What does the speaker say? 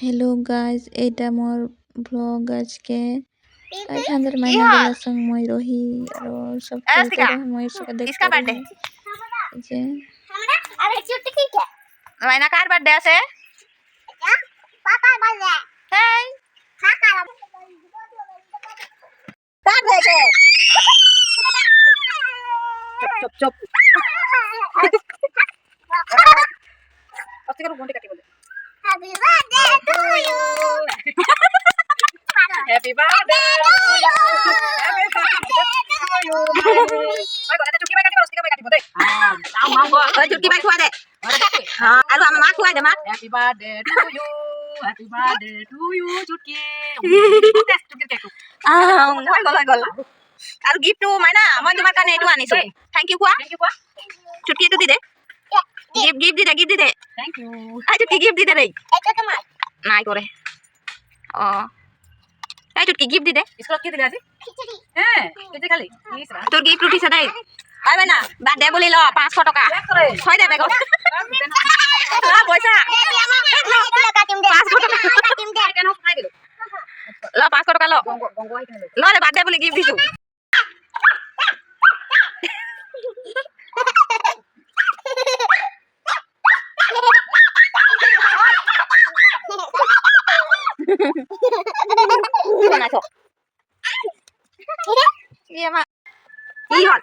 hello guys এটা মোর blog আজকে এখানদের মাইনাগুলোর সঙ্গে মই রহি আর সব খেলতে রহে মই সঙ্গে দেখতে রহি যে মাইনা কার বার্থডে আছে পাপার বার্থডে হেই কার হয়েছে চুপ চুপ চুপ আজকে ঘন্টা কাটি বলে happy birthday to you happy birthday to you happy birthday to you ওই গলাতে চুটকি বাই কাটি বল স্টিকার বাই কাটি বল আও মা গো ওই চুটকি বাই খুয়া দে হ্যাঁ আর আমার মা খুয়া দে মা happy birthday to you happy birthday to you Chutki Chutki cake ওই গল আর গিফট মাইনা মই তোমার কানে এটু আনিছো থ্যাংক ইউ খুয়া চুটকি এটু দি দে गिफ्ट दी दे थैंक यू आई चुटकी गिफ्ट दी दे रे এটা তোমার নাই করে ও এই চুটকি गिफ्ट दी दे इसको কি দিলে আজি খিচুড়ি হ্যাঁ খিচুড়ি খালি তোর গিফট উঠিছে দে আইবে না বার্থডে বলি ল 500 টাকা হয় দে বেগো লা পয়সা কাটিম দে 500 টাকা কাটিম দে কেন খাই দিল ল 500 টাকা ল ল রে বার্থডে বলি গিফট দিছু কি বানাইছো ইয়ে মা কি হল